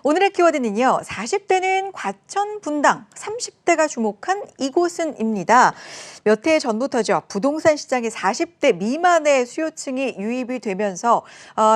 오늘의 키워드는요. 40대는 과천 분당, 30대가 주목한 이곳은입니다. 몇 해 전부터죠. 부동산 시장에 40대 미만의 수요층이 유입이 되면서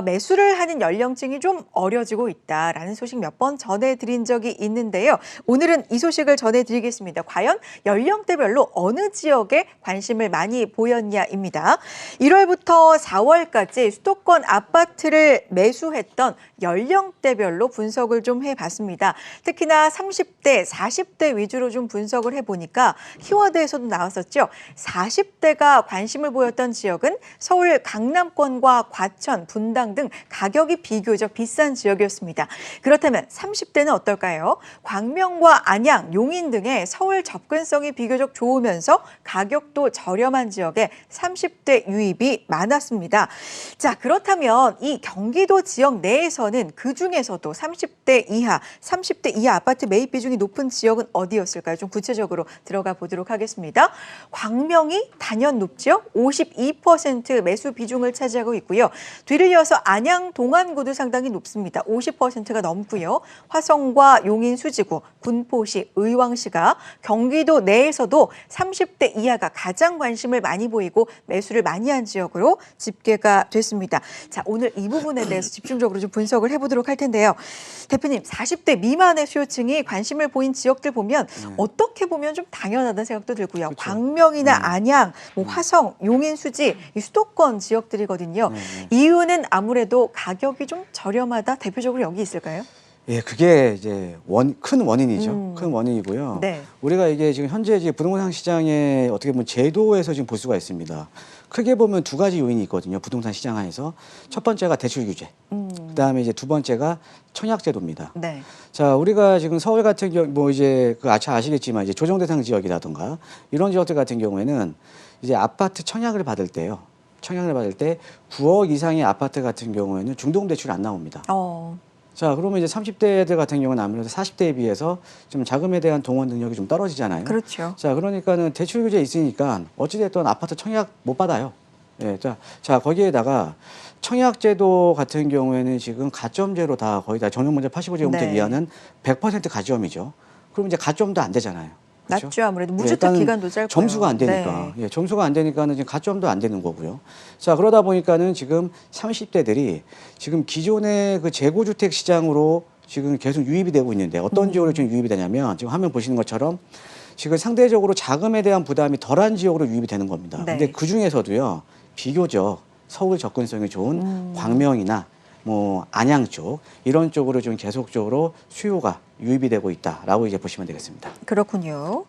매수를 하는 연령층이 좀 어려지고 있다라는 소식 몇 번 전해드린 적이 있는데요. 오늘은 이 소식을 전해드리겠습니다. 과연 연령대별로 어느 지역에 관심을 많이 보였냐입니다. 1월부터 4월까지 수도권 아파트를 매수했던 연령대별로 분석을 좀 해봤습니다. 특히나 30대, 40대 위주로 좀 분석을 해보니까 키워드에서도 나왔었죠. 40대가 관심을 보였던 지역은 서울 강남권과 과천, 분당 등 가격이 비교적 비싼 지역이었습니다. 그렇다면 30대는 어떨까요? 광명과 안양, 용인 등의 서울 접근성이 비교적 좋으면서 가격도 저렴한 지역에 30대 유입이 많았습니다. 자, 그렇다면 이 경기도 지역 내에서는 그중에서도 30대 이하 아파트 매입 비중이 높은 지역은 어디였을까요? 좀 구체적으로 들어가 보도록 하겠습니다. 광명이 단연 높죠. 52% 매수 비중을 차지하고 있고요. 뒤를 이어서 안양, 동안구도 상당히 높습니다. 50%가 넘고요. 화성과 용인, 수지구, 군포시, 의왕시가 경기도 내에서도 30대 이하가 가장 관심을 많이 보이고 매수를 많이 한 지역으로 집계가 됐습니다. 자, 오늘 이 부분에 대해서 집중적으로 좀 분석을 해보도록 할 텐데요. 대표님, 40대 미만의 수요층이 관심을 보인 지역들 보면 어떻게 보면 좀 당연하다는 생각도 들고요. 그렇죠. 광명이나 안양, 화성, 용인, 수지 이 수도권 지역들이거든요. 이유는 아무래도 가격이 좀 저렴하다. 대표적으로 여기 있을까요? 예, 그게 이제 큰 원인이죠. 큰 원인이고요. 네. 우리가 이게 지금 현재 이제 부동산 시장에 어떻게 보면 제도에서 지금 볼 수가 있습니다. 크게 보면 두 가지 요인이 있거든요. 부동산 시장 안에서. 첫 번째가 대출 규제. 그다음에 이제 두 번째가 청약 제도입니다. 네. 자, 우리가 지금 서울 같은 경우 뭐 이제 아시겠지만 이제 조정 대상 지역이라든가 이런 지역들 같은 경우에는 이제 아파트 청약을 받을 때요. 청약을 받을 때 9억 이상의 아파트 같은 경우에는 중도금 대출이 안 나옵니다. 자, 그러면 이제 30대들 같은 경우는 아무래도 40대에 비해서 좀 자금에 대한 동원 능력이 좀 떨어지잖아요. 그렇죠. 자, 그러니까는 대출 규제 있으니까 어찌됐든 아파트 청약 못 받아요. 예, 자, 거기에다가 청약제도 같은 경우에는 지금 가점제로 다 거의 다 전용문제 85제곱미터 이하는 100% 가점이죠. 그럼 이제 가점도 안 되잖아요. 그렇죠? 낮죠. 아무래도 무주택 기간도 짧고요. 점수가 안 되니까. 예, 점수가 안 되니까는 지금 가점도 안 되는 거고요. 자, 그러다 보니까는 지금 30대들이 지금 기존의 그 재고주택 시장으로 지금 계속 유입이 되고 있는데 어떤 지역으로 지금 유입이 되냐면 지금 화면 보시는 것처럼 지금 상대적으로 자금에 대한 부담이 덜한 지역으로 유입이 되는 겁니다. 근데 그 중에서도요, 비교적 서울 접근성이 좋은 광명이나 뭐 안양 쪽 이런 쪽으로 좀 계속적으로 수요가 유입이 되고 있다라고 이제 보시면 되겠습니다. 그렇군요.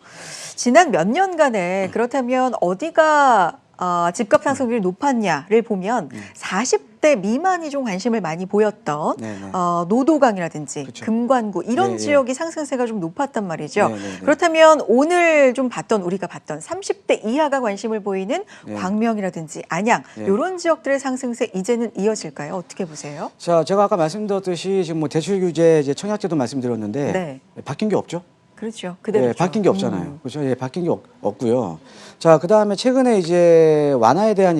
지난 몇 년간에 그렇다면 어디가 집값 상승률이 높았냐를 보면 40대 미만이 좀 관심을 많이 보였던 노도강이라든지 그쵸. 금관구 이런 네, 지역이 상승세가 좀 높았단 말이죠. 네. 그렇다면 오늘 좀 우리가 봤던 30대 이하가 관심을 보이는 광명이라든지 안양 이런 지역들의 상승세 이제는 이어질까요? 어떻게 보세요? 자, 제가 아까 말씀드렸듯이 지금 뭐 대출 규제, 이제 청약제도 말씀드렸는데 바뀐 게 없죠. 그렇죠. 그대로. 예, 바뀐 게 없잖아요. 그렇죠. 예, 바뀐 게 없고요. 자, 그다음에 최근에 이제 완화에 대한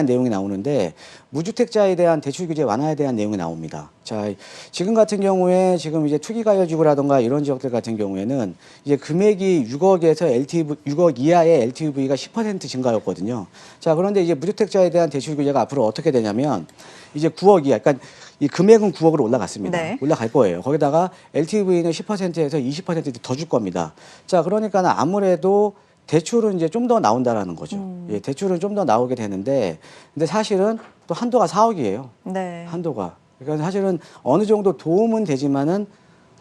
내용이 나오는데 무주택자에 대한 대출 규제 완화에 대한 내용이 나옵니다. 자, 지금 같은 경우에 지금 이제 투기가열지구라든가 이런 지역들 같은 경우에는 이제 금액이 6억에서 6억 이하의 LTV가 10% 증가였거든요. 자, 그런데 이제 무주택자에 대한 대출 규제가 앞으로 어떻게 되냐면 이제 9억 이하, 그러니까 이 금액은 9억으로 올라갔습니다. 올라갈 거예요. 거기다가 LTV는 10%에서 20% 더 줄 겁니다. 자, 그러니까 아무래도 대출은 이제 좀 더 나온다라는 거죠. 예, 대출은 좀 더 나오게 되는데, 근데 사실은 또 한도가 4억이에요. 한도가. 그러니까 사실은 어느 정도 도움은 되지만은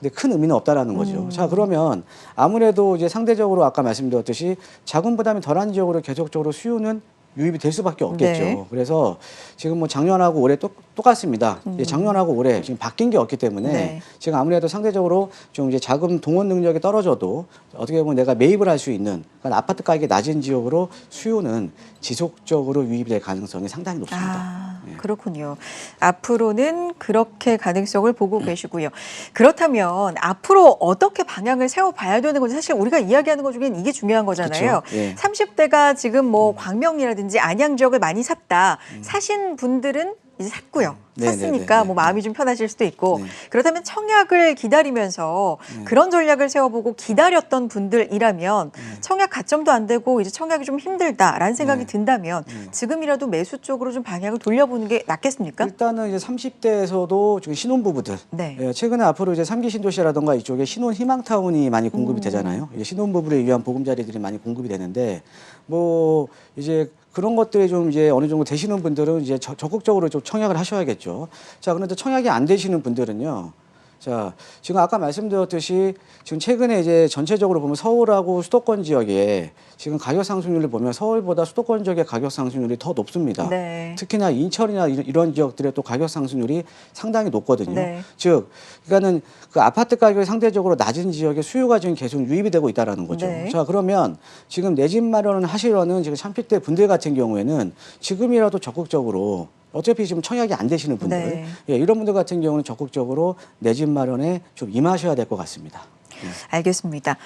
근데 큰 의미는 없다라는 거죠. 자, 그러면 아무래도 이제 상대적으로 아까 말씀드렸듯이 자금 부담이 덜한 지역으로 계속적으로 수요는 유입이 될 수밖에 없겠죠. 그래서 지금 뭐 작년하고 올해 똑같습니다. 작년하고 올해 지금 바뀐 게 없기 때문에 지금 아무래도 상대적으로 좀 이제 자금 동원 능력이 떨어져도 어떻게 보면 내가 매입을 할 수 있는 그러니까 아파트 가격이 낮은 지역으로 수요는 지속적으로 유입이 될 가능성이 상당히 높습니다. 그렇군요. 앞으로는 그렇게 가능성을 보고 계시고요. 그렇다면 앞으로 어떻게 방향을 세워봐야 되는 건지 사실 우리가 이야기하는 것 중엔 이게 중요한 거잖아요. 30대가 지금 뭐 광명이라든지 안양 지역을 많이 샀다. 사신 분들은 이제 샀고요. 네, 샀으니까 네, 네, 뭐 네. 마음이 좀 편하실 수도 있고 네. 그렇다면 청약을 기다리면서 그런 전략을 세워보고 기다렸던 분들이라면 청약 가점도 안 되고 이제 청약이 좀 힘들다라는 생각이 네. 든다면 지금이라도 매수 쪽으로 좀 방향을 돌려보는 게 낫겠습니까? 일단은 이제 30대에서도 지금 신혼부부들, 네. 예, 최근에 앞으로 이제 3기 신도시라든가 이쪽에 신혼 희망타운이 많이 공급이 되잖아요. 이제 신혼부부를 위한 보금자리들이 많이 공급이 되는데 뭐 이제 그런 것들이 좀 이제 어느 정도 되시는 분들은 이제 적극적으로 좀 청약을 하셔야겠죠. 자, 그런데 청약이 안 되시는 분들은요. 자, 지금 아까 말씀드렸듯이 지금 최근에 이제 전체적으로 보면 서울하고 수도권 지역에 지금 가격 상승률을 보면 서울보다 수도권 지역의 가격 상승률이 더 높습니다. 네. 특히나 인천이나 이런 지역들의 또 가격 상승률이 상당히 높거든요. 네. 즉, 그러니까는 그 아파트 가격이 상대적으로 낮은 지역에 수요가 지금 계속 유입이 되고 있다라는 거죠. 네. 자, 그러면 지금 내 집 마련을 하시려는 지금 30대 분들 같은 경우에는 지금이라도 적극적으로 어차피 지금 청약이 안 되시는 분들, 네. 예, 이런 분들 같은 경우는 적극적으로 내 집 마련에 좀 임하셔야 될 것 같습니다. 알겠습니다.